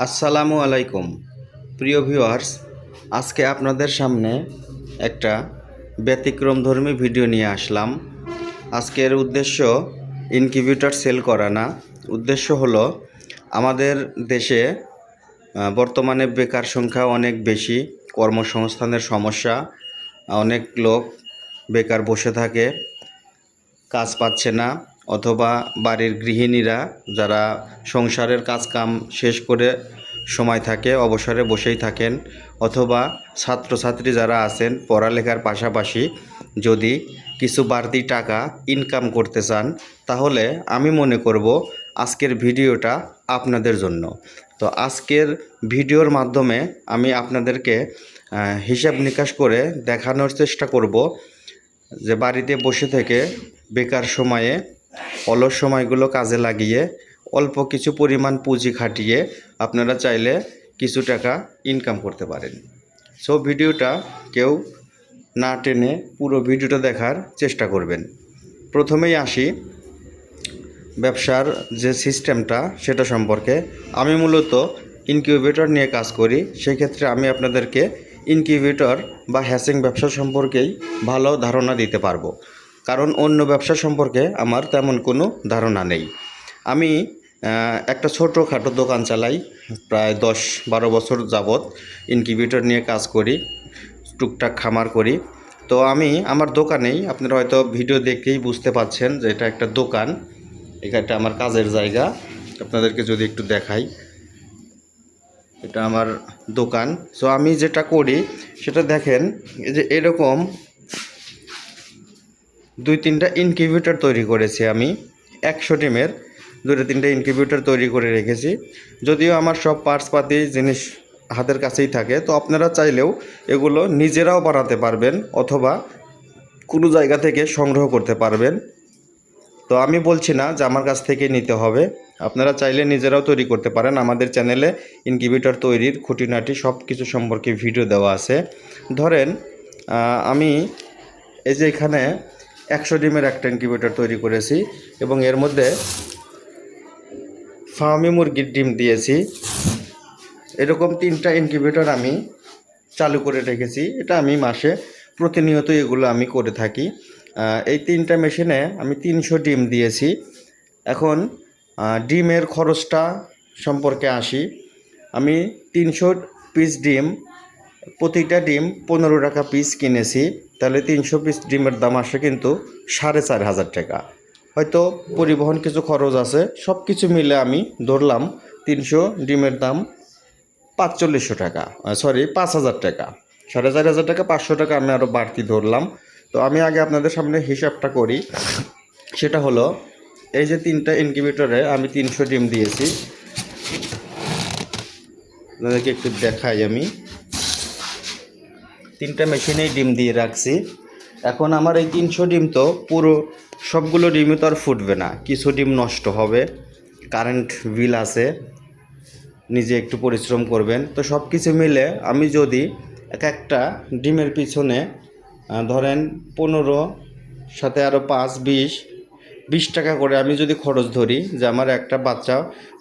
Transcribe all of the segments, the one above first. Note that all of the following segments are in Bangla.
আসসালামু আলাইকুম প্রিয় ভিউয়ার্স। আজকে আপনাদের সামনে একটা ব্যতিক্রমধর্মী ভিডিও নিয়ে আসলাম। আজকের উদ্দেশ্য ইনকিউবেটর সেল করা না। উদ্দেশ্য হলো আমাদের দেশে বর্তমানে বেকার সংখ্যা অনেক বেশি, কর্মসংস্থানের সমস্যা, অনেক লোক বেকার বসে থাকে, কাজ পাচ্ছে না, অথবা বাড়ির গৃহিণীরা যারা সংসারের কাজ কাম শেষ করে সময় থাকে অবসরে বসেই থাকেন, অথবা ছাত্রছাত্রী যারা আছেন পড়ালেখার পাশাপাশি যদি কিছু বাড়তি টাকা ইনকাম করতে চান, তাহলে আমি মনে করব আজকের ভিডিওটা আপনাদের জন্য। তো আজকের ভিডিওর মাধ্যমে আমি আপনাদেরকে হিসাব নিকাশ করে দেখানোর চেষ্টা করব যে বাড়িতে বসে থেকে বেকার সময়ে অলস সময়গুলো কাজে লাগিয়ে অল্প কিছু পরিমাণ পুঁজি খাটিয়ে আপনারা চাইলে কিছু টাকা ইনকাম করতে পারেন। সো ভিডিওটা কেউ না টেনে পুরো ভিডিওটা দেখার চেষ্টা করবেন। প্রথমেই আসি ব্যবসার যে সিস্টেমটা সেটা সম্পর্কে। আমি মূলত ইনকিউবেটর নিয়ে কাজ করি, সেক্ষেত্রে আমি আপনাদেরকে ইনকিউবেটর বা হ্যাচিং ব্যবসা সম্পর্কেই ভালো ধারণা দিতে পারবো, কারণ অন্য ব্যবসা সম্পর্কে আমার তেমন কোনো ধারণা নেই। আমি একটা ছোটোখাটো দোকান চালাই, প্রায় 10-12 বছর যাবৎ ইনকিউবেটর নিয়ে কাজ করি, টুকটাক খামার করি। তো আমি আমার দোকানেই, আপনারা হয়তো ভিডিও দেখেই বুঝতে পাচ্ছেন যে এটা একটা দোকান, এটা আমার কাজের জায়গা। আপনাদেরকে যদি একটু দেখাই, এটা আমার দোকান। সো আমি যেটা করি সেটা দেখেন, এই যে এরকম 2-3টা ইনকিউবেটর তৈরি করেছি আমি। 100 ডিমের 2-3টা ইনকিউবেটর তৈরি করে রেখেছি। যদিও আমার সব পার্টসপাতি জিনিস হাতের কাছেই থাকে, তো আপনারা চাইলেও এগুলো নিজেরাও বানাতে পারবেন অথবা কোনো জায়গা থেকে সংগ্রহ করতে পারবেন। তো আমি বলছি না যে আমার কাছ থেকে নিতে হবে, আপনারা চাইলে নিজেরাও তৈরি করতে পারেন। আমাদের চ্যানেলে ইনকিউবেটর তৈরির খুঁটিনাটি সব কিছু সম্পর্কে ভিডিও দেওয়া আছে। ধরেন আমি এই যে এখানে 100 ডিমের একটা ইনকিউবেটর তৈরি করেছি এবং এর মধ্যে ফার্মি মুরগির ডিম দিয়েছি। এরকম 3টা ইনকিউবেটর আমি চালু করে রেখেছি। এটা আমি মাসে প্রতিনিয়ত এগুলো আমি করে থাকি। এই 3টা মেশিনে আমি 300 ডিম দিয়েছি। এখন ডিমের খরচটা সম্পর্কে আসি। আমি 300 পিস ডিম, প্রতিটা ডিম 15 টাকা পিস কিনেছি, তাহলে 300 পিস ডিমের দাম আসে কিন্তু 4,500 টাকা। হয়তো পরিবহন কিছু খরচ আছে, সব কিছু মিলে আমি ধরলাম 300 ডিমের দাম 4500 টাকা, 5,000 টাকা। 4,500 টাকা, 500 টাকা আমি আরও বাড়তি ধরলাম। তো আমি আগে আপনাদের সামনে হিসাবটা করি। সেটা হলো, এই যে 3টা ইনকিউবেটরে আমি 300 ডিম দিয়েছি, আপনাদেরকে একটু দেখাই। আমি 3টা মেশিনেই ডিম দিয়ে রাখছি। এখন আমার এই 300 ডিম তো পুরো সবগুলো ডিমই তো আর ফুটবে না, কিছু ডিম নষ্ট হবে, কারেন্ট বিল আছে, নিজে একটু পরিশ্রম করবেন। তো সব কিছু মিলে আমি যদি একটা ডিমের পিছনে ধরেন 15 সাথে আরও 5, 20 টাকা করে আমি যদি খরচ ধরি, যে আমার একটা বাচ্চা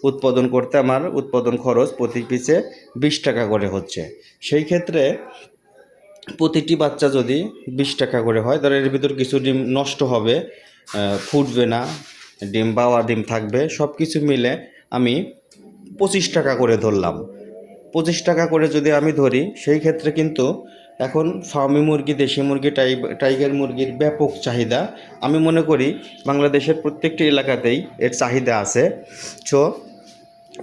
উৎপাদন করতে আমার উৎপাদন খরচ প্রতি পিসে 20 টাকা করে হচ্ছে, সেই ক্ষেত্রে প্রতিটি বাচ্চা যদি 20 টাকা করে হয়, তাহলে এর ভিতর কিছু ডিম নষ্ট হবে, ফুটবে না, ডিম বাওয়া ডিম থাকবে, সব কিছু মিলে আমি 25 টাকা করে ধরলাম। 25 টাকা করে যদি আমি ধরি, সেই ক্ষেত্রে কিন্তু এখন ফার্মি মুরগি, দেশি মুরগি, টাইগার মুরগির ব্যাপক চাহিদা। আমি মনে করি বাংলাদেশের প্রত্যেকটি এলাকাতেই এর চাহিদা আছে। সো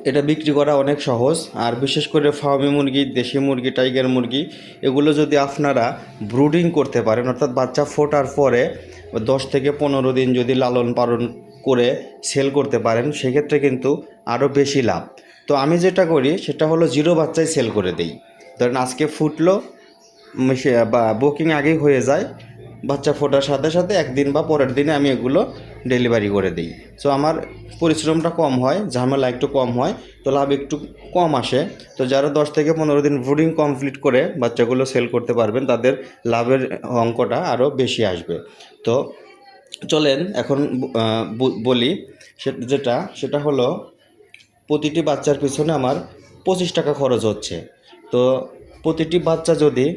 এটা বিক্রি করা অনেক সহজ। আর বিশেষ করে ফার্মি মুরগি, দেশি মুরগি, টাইগার মুরগি, এগুলো যদি আপনারা ব্রুডিং করতে পারেন, অর্থাৎ বাচ্চা ফোটার পরে 10 থেকে 15 দিন যদি লালন পালন করে সেল করতে পারেন, সেক্ষেত্রে কিন্তু আরও বেশি লাভ। তো আমি যেটা করি সেটা হলো জিরো বাচ্চাই সেল করে দেই। ধরেন আজকে ফুটলো বা বুকিং আগেই হয়ে যায়, বাচ্চা ফোটার সাথে সাথে একদিন বা পরের দিনে আমি এগুলো ডেলিভারি করে দিই। সো আমার পরিশ্রমটা কম হয়, ঝামেলা একটু কম হয়, তো লাভ একটু কম আসে। তো যারা 10 থেকে 15 দিন ব্রুডিং কমপ্লিট করে বাচ্চাগুলো সেল করতে পারবেন, তাদের লাভের অঙ্কটা আরও বেশি আসবে। তো চলেন এখন বলি, সেটা হলো প্রতিটি বাচ্চার পিছনে আমার 25 টাকা খরচ হচ্ছে। তো প্রতিটি বাচ্চা যদি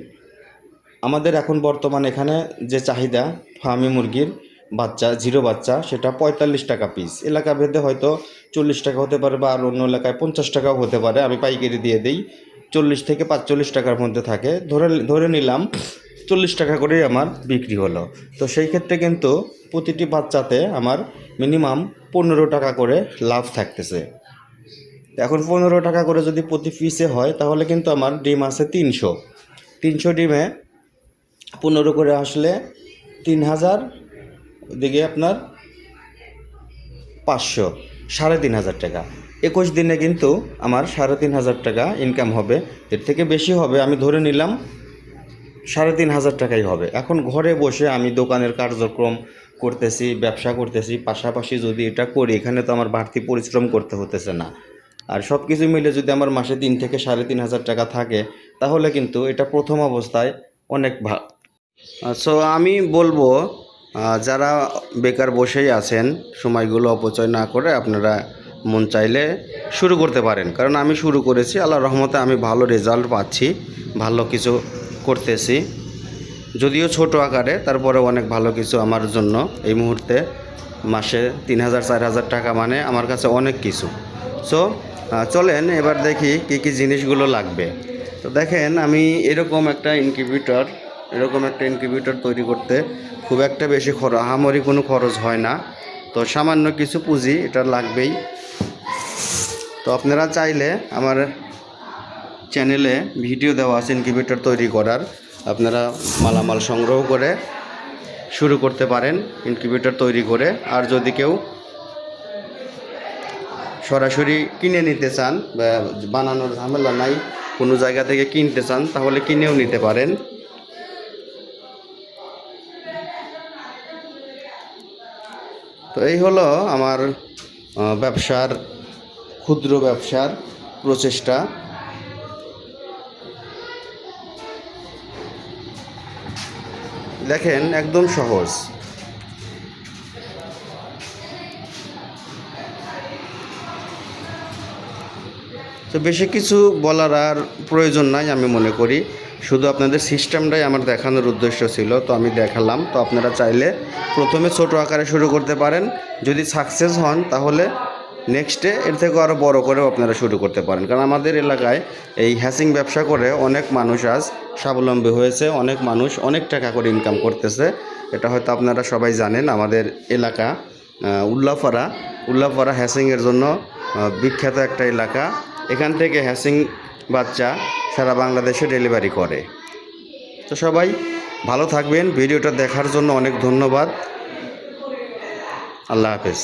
আমাদের এখন বর্তমান এখানে যে চাহিদা ফার্মি মুরগির বাচ্চা জিরো বাচ্চা সেটা 45 টাকা পিস, এলাকা ভেদে হয়তো 40 টাকা হতে পারে বা আর অন্য এলাকায় 50 টাকাও হতে পারে, আমি পাইকারি দিয়ে দিই 40 থেকে 45 টাকার মধ্যে থাকে, ধরে নিলাম 40 টাকা করেই আমার বিক্রি হলো। তো সেই ক্ষেত্রে কিন্তু প্রতিটি বাচ্চাতে আমার মিনিমাম 15 টাকা করে লাভ থাকতেছে। এখন 15 টাকা করে যদি প্রতি পিসে হয় তাহলে কিন্তু আমার ডিম আছে 300 ডিমে 15 করে আসলে 3000, ওদিকে আপনার 500, 3500 টাকা। 21 দিনে কিন্তু আমার 3500 টাকা ইনকাম হবে, এর থেকে বেশি হবে, আমি ধরে নিলাম 3500 টাকাই হবে। এখন ঘরে বসে আমি দোকানের কার্যক্রম করতেছি, ব্যবসা করতেছি, পাশাপাশি যদি এটা করি এখানে তো আমার বাড়তি পরিশ্রম করতে হতেছে না। আর সব কিছু মিলে যদি আমার মাসে 3 থেকে 3500 টাকা থাকে তাহলে কিন্তু এটা প্রথম অবস্থায় অনেক সো আমি বলবো যারা বেকার বসেই আছেন সময়গুলো অপচয় না করে আপনারা মন চাইলে শুরু করতে পারেন, কারণ আমি শুরু করেছি, আল্লাহর রহমতে আমি ভালো রেজাল্ট পাচ্ছি, ভালো কিছু করতেছি, যদিও ছোট আকারে, তারপরে অনেক ভালো কিছু আমার জন্য এই মুহূর্তে মাসে 3000-4000 টাকা মানে আমার কাছে অনেক কিছু। সো চলেন এবার দেখি কী কী জিনিসগুলো লাগবে। তো দেখেন আমি এরকম একটা ইনকিউবেটর তৈরি করতে খুব একটা বেশি আহামরি কোনো খরচ হয় না, তো সামান্য কিছু পুঁজি এটা লাগবেই। তো আপনারা চাইলে আমার চ্যানেলে ভিডিও দেওয়া আছে ইনকিউবেটর তৈরি করার, আপনারা মালামাল সংগ্রহ করে শুরু করতে পারেন ইনকিউবেটর তৈরি করে। আর যদি কেউ সরাসরি কিনে নিতে চান বা বানানোর ঝামেলা নাই, কোনো জায়গা থেকে কিনতে চান তাহলে কিনেও নিতে পারেন। তো এই হলো আমার ক্ষুদ্র ব্যবসার প্রচেষ্টা। দেখেন একদম সহজ। তো বেশি কিছু বলার আর প্রয়োজন নাই আমি মনে করি, শুধু আপনাদের সিস্টেমটাই আমার দেখানোর উদ্দেশ্য ছিল, তো আমি দেখালাম। তো আপনারা চাইলে প্রথমে ছোট আকারে শুরু করতে পারেন, যদি সাকসেস হন তাহলে নেক্সটে এর থেকেও আরও বড় করেও আপনারা শুরু করতে পারেন, কারণ আমাদের এলাকায় এই হ্যাচিং ব্যবসা করে অনেক মানুষ আজ স্বাবলম্বী হয়েছে, অনেক মানুষ অনেক টাকা করে ইনকাম করতেছে। এটা হয়তো আপনারা সবাই জানেন, আমাদের এলাকা উল্লাপাড়া হ্যাচিংয়ের জন্য বিখ্যাত একটা এলাকা। এখান থেকে হ্যাচিং বাচ্চা সারা বাংলাদেশে ডেলিভারি করে। তো সবাই ভালো থাকবেন, ভিডিওটা দেখার জন্য অনেক ধন্যবাদ। আল্লাহ হাফেজ।